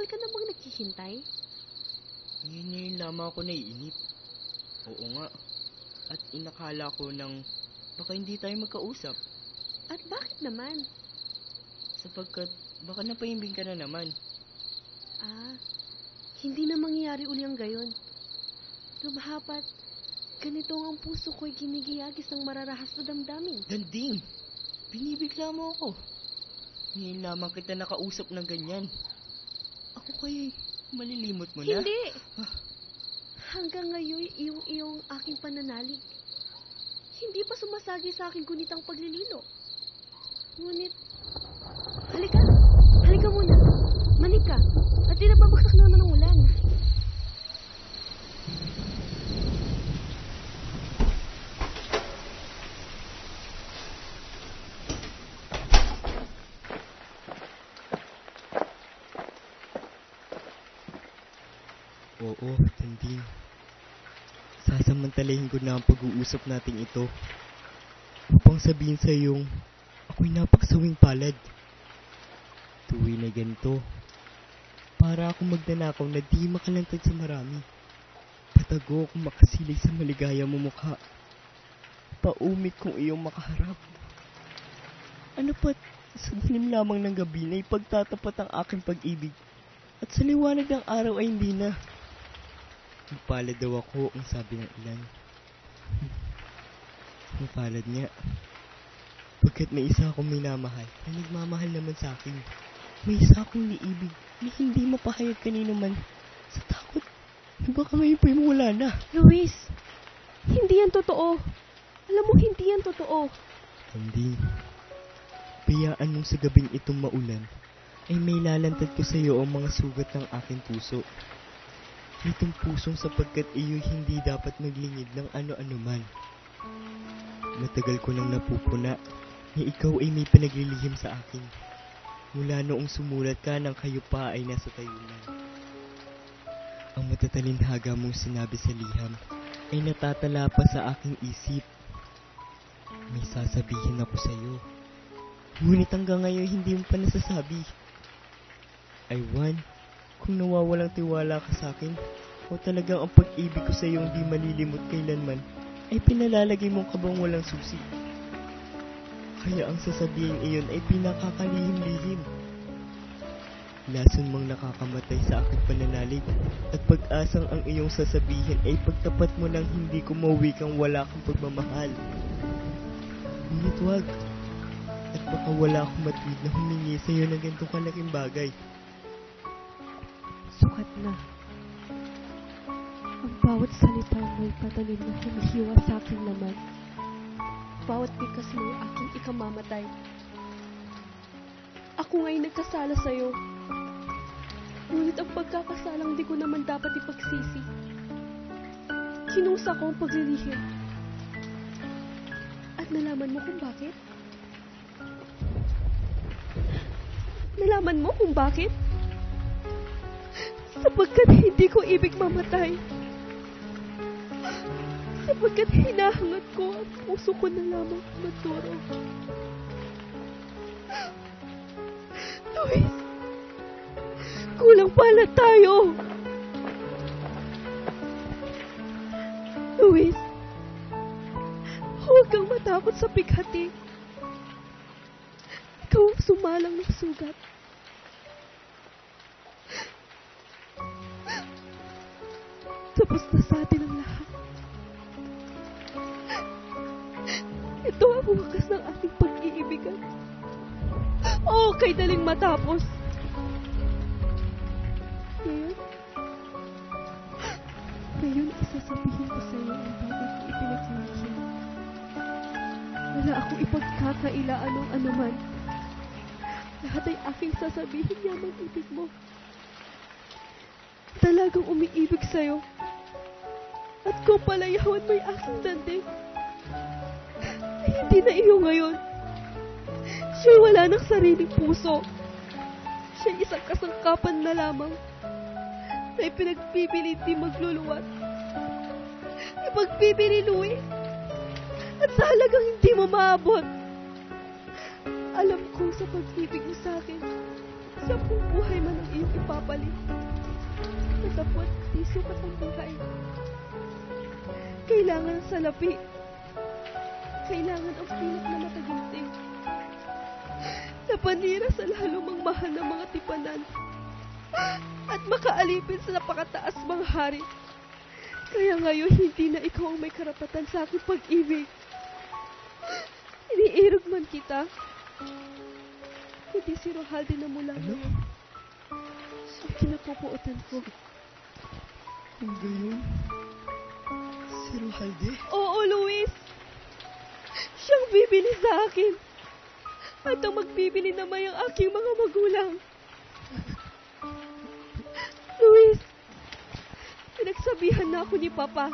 Matagal ka na bang naghihintay? Ngayon lamang ako naiinip. Oo nga. At inakala ko nang baka hindi tayo magkausap. At bakit naman? Sapagkat baka napahimbing ka na naman. Hindi na mangyayari uli ang gayon. Lumahapat, ganito ang puso ko'y ginigiyagis ng mararahas na damdamin. Danding! Binibigla mo ako. Ngayon lamang kita nakausap ng ganyan. Ako kay malilimot mo na? Hindi! Hanggang ngayon, iyong aking pananalig. Hindi pa sumasagi sa aking gunitang paglilino. Ngunit, halika muna. Manig ka, at di nababagsak na naman ng ulan. Oo, Danding. Sasamantalahin ko na ang pag-uusap natin ito upang sabihin sa iyong ako'y napaksawing palad. Tuwi na ganito, para akong magnanakaw na di makalantad sa marami. Patago akong makasilay sa maligaya mo mukha. Paumit kong iyong makaharap. Ano pa't sa dilim lamang ng gabi na ipagtatapat ang aking pag-ibig at sa liwanag ng araw ay hindi na. Mapalad daw ako, ang sabi ng ilan. Mapalad nga. Pagkat may isa akong minamahal na nagmamahal naman sa akin. May isa akong niibig na hindi mapahayag kanino man sa takot na baka ngayon pa'y mawala na. Luis, hindi yan totoo. Alam mo, hindi yan totoo. Hindi. Bayaan mong sa gabing itong maulan ay may lalantad ko sa iyo ang mga sugat ng aking puso. Itong pusong sapagkat iyo'y hindi dapat maglingid ng ano-ano man. Matagal ko nang napupuna na ikaw ay may pinaglilihim sa akin. Mula noong sumulat ka ng kayo pa ay nasa tayunan. Ang matatalinhaga mong sinabi sa liham ay natatala pa sa aking isip. May sasabihin ako sa iyo. Ngunit hanggang ngayon hindi mo pa nasasabi. Ay Juan, kung nawawalang tiwala ka sa akin, o talagang ang pag-ibig ko sa iyong di malilimot kailanman, ay pinalalagay mong kabang walang susi. Kaya ang sasabihin iyon ay pinakakalihim-lihim. Lason mang nakakamatay sa aking pananalig, at pag-asang ang iyong sasabihin ay pagtapat mo nang hindi ko mauwi kang wala kang pagmamahal. Ngunit wag, at baka wala akong matuwid na humingi sa iyo ng ganitong kalaking bagay. Sukat na. Ang bawat salita mo'y patalim na humihiwa sa aking laman. Bawat bigkas mo'y aking ikamamatay. Ako nga'y nagkasala sa'yo. Ngunit ang pagkakasalang di ko naman dapat ipagsisi. Kinusa ko ang paglilihim. At nalaman mo kung bakit? Nalaman mo kung bakit? Sapagkat hindi ko ibig mamatay. Sapagkat hinahangat ko ang puso ko na lamang maturo. Luis, kulang pala tayo. Luis, huwag kang matakot sa bighati. Ikaw ang sumalang ng sugat. Tapos na sa atin ang lahat. Ito ang wakas ng ating pag-iibigan. Oo, kay daling matapos. Ngayon isasabihin ko sa iyo ang bagay ko ipinaglihim. Wala akong ipagkakailaan ng anuman. Lahat ay aking sasabihin yamang ibig mo. Talagang umiibig sa'yo. At kung palayawan mo'y aking danding, ay hindi na iyo ngayon. Siya'y wala ng sariling puso. Siya'y isang kasangkapan na lamang na ipinagpipili di magluluwat. Ipagpipili, Luis. At sa halagang hindi mo maabot. Alam ko sa pag-ibig mo sa akin, 10 buhay man ang iyong ipapalit. Matapot, di sukat ang buhay. Kailangan ang salapi. Kailangan ang pilak na mataginting. Napanira sa lalo mang mahal ng mga tipanan. At makaalipin sa napakataas mga hari. Kaya ngayon, hindi na ikaw ang may karapatan sa aking pag-ibig. Iniirog man kita. Hindi si Rohalde na mula ngayon. So, kinapupuotan ko. Kung gayon, si Rohalde? Oo, Luis. Siyang bibili sa akin. At ang magbibili naman ang aking mga magulang. Luis, pinagsabihan na ako ni Papa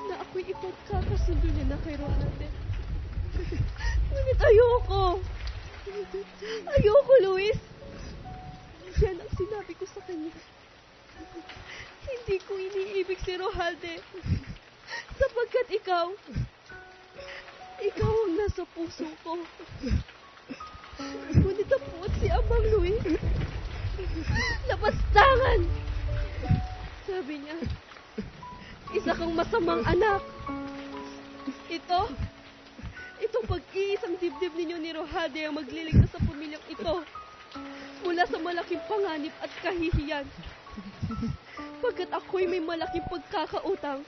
na ako'y ipagkakasundo niya na kay Rohalde. Ngunit ayoko. Ayoko, Luis. Yan ang sinabi ko sa kanya. Hindi ko iniibig si Rohalde. Sapagkat ikaw ang nasa puso ko. Ngunit ang puot si Amang Luis. Lapastangan! Sabi niya, isa kang masamang anak. Itong pag-iisang dibdib ninyo ni Rohalde ang magliligtas sa pamilyang ito mula sa malaking panganib at kahihiyan. Pagkat ako'y may malaking pagkakautang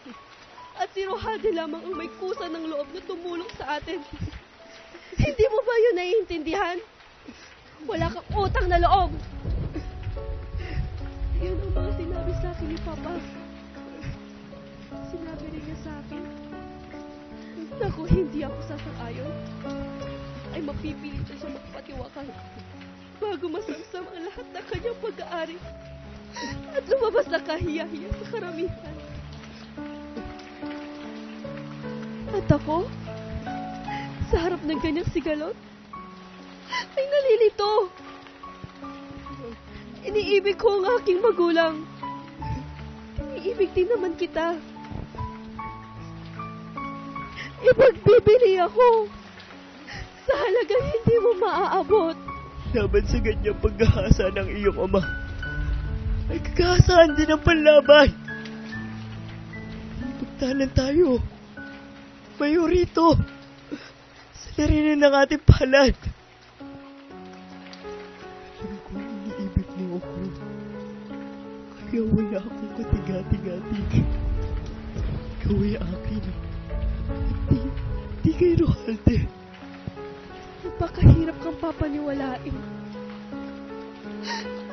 at si Rohalde lamang ang may kusa ng loob na tumulong sa atin. Hindi mo ba yun naiintindihan? Wala kang utang na loob. Yun ang mga sinabi sa akin ni Papa. Sinabi rin niya sa akin na kung hindi ako sasang-ayon, ay mapipilitan siya magpatiwakal bago masamsam ang lahat ng kanyang pag-aari at lumabas na kahiya-hiya sa karamihan. At ako, sa harap ng ganyang sigalot, ay nalilito. Iniibig ko ang aking magulang. Iniibig din naman kita. Ipagbibili ako sa halagang hindi mo maaabot. Laban sa ganyang paghahasa ng iyong ama, ay kakasahan din ang panlaban. Pagtanan tayo, Mayorito, sa larinin ng ating palad. Alam ko iniibig mo ako, kaya wala akong katiga-tigatig. Ikaw ay akin, at di kay Rohalde. Napakahirap kang papaniwalain.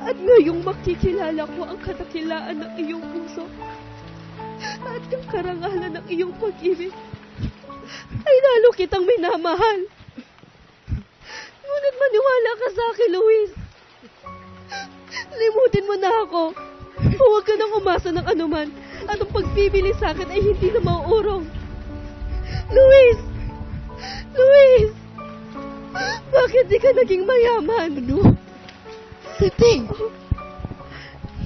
At ngayong makikilala ko ang kadakilaan ng iyong puso at ang karangalan ng iyong pag-ibig, ay lalo kitang minamahal. Ngunit maniwala ka sa akin, Luis. Limutin mo na ako. Huwag ka nang umasa ng anuman at ang pagbibili sa akin ay hindi na mauurong. Luis! Luis! Bakit di ka naging mayaman? Ano? Titing!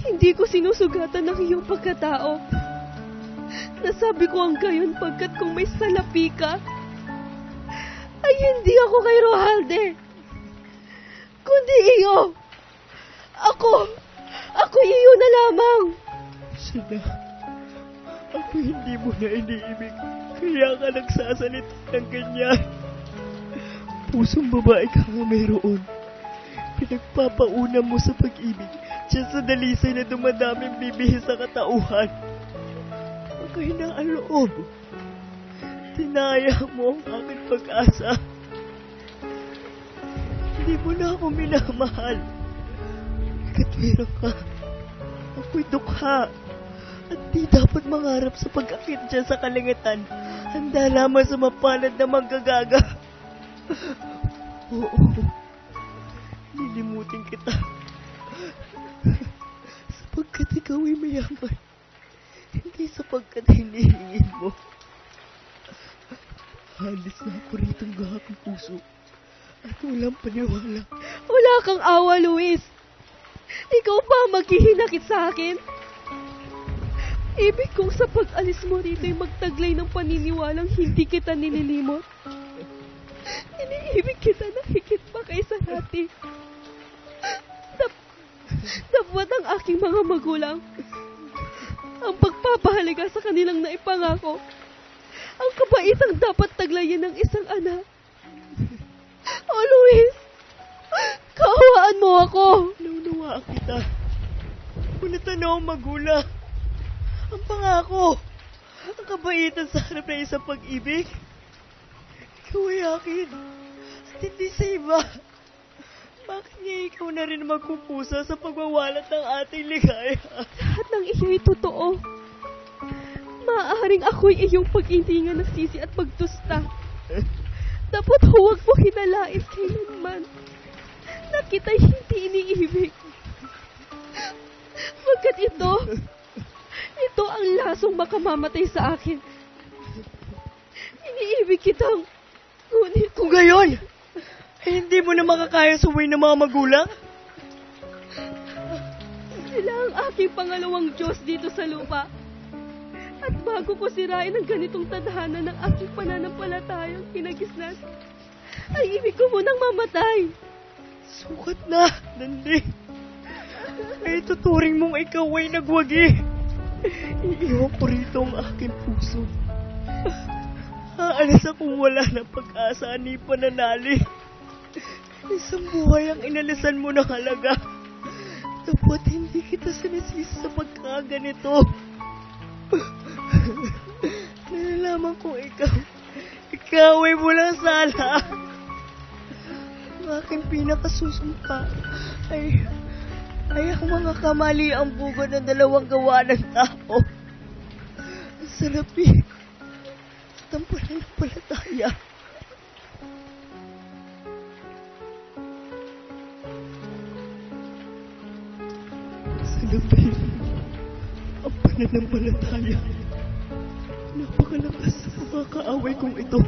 Hindi ko sinusugatan ng iyong pagkatao. Nasabi ko ang gayon pagkat kung may salapi ka, ay hindi ako kay Rohalde, kundi iyo. Ako iyo na lamang. Sana, ako hindi mo na iniibig, kaya ka nagsasalita ng ganyan. Pusong babae ka nga mayroon. Pinagpapauna mo sa pag-ibig, dyan sa dalisay na dumadaming bibihis sa katauhan. Ako'y naaloob. Tinaya mo ang aking pag-asa. Hindi mo na ako minamahal. Katwira ka. Ako'y dukha. At di dapat mangarap sa pag-akit dyan sa kalingatan. Handa lamang sa mapalad na manggagaga. Oo. Lilimutin kita. Sapagkat ikaw ay mayaman. Hindi sapagkat hinihingin mo. Halis na ako rito ng aking puso. At walang paniwala. Wala kang awa, Luis. Ikaw pa ang maghihinakit sa akin. Ibig kong sa pag-alis mo rito ay magtaglay ng paniniwalang hindi kita nililimot. Iniibig kita na higit pa kaysa dati. Dapat ang aking mga magulang ang pagpapahalaga sa kanilang naipangako. Ang kabaitang dapat taglayin ng isang anak. Oh, Luis! Kaawaan mo ako! Naunawaan kita. Punatan na ang magulang. Ang pangako. Ang kabaitan sa harap na isang pag-ibig. Ikaw ay akin. At hindi sa iba. Bakit nga ikaw na rin magpupusa sa pagwawalat ng ating ligaya? Lahat ng iyo'y totoo. Maaaring ako'y iyong pag-iningan ng sisi at pagtusta. Dapat huwag mo hinalait kailanman na kita'y hindi iniibig. Pagkat ito ang lasong makamamatay sa akin. Iniibig kitang, ngunit Kung gayon, hindi mo na makakaya suway ng mga magulang? sila ang aking pangalawang Diyos dito sa lupa. At bago ko sirain ang ganitong tadhana ng aking pananampalatayang kinagisnan, ay ibig ko munang mamatay. Sukat na, Nandi. Ay tuturing mong ikaw ay nagwagi. Iiwan ko rito ang aking puso. Aalis akong wala ng pag-asa ni pananali. Isang buhay ang inalisan mo ng halaga. Dapat hindi kita sinisisi sa pagkaganito. Nalalaman kong ikaw ay walang sala. Ang aking pinakasusumpa ay ang mga kamali ang bugo ng dalawang gawa ng tao. Ang salapi at ang pananampalataya. Salapi ang pananampalataya. Napakalakas sa mga kaaway kong ito.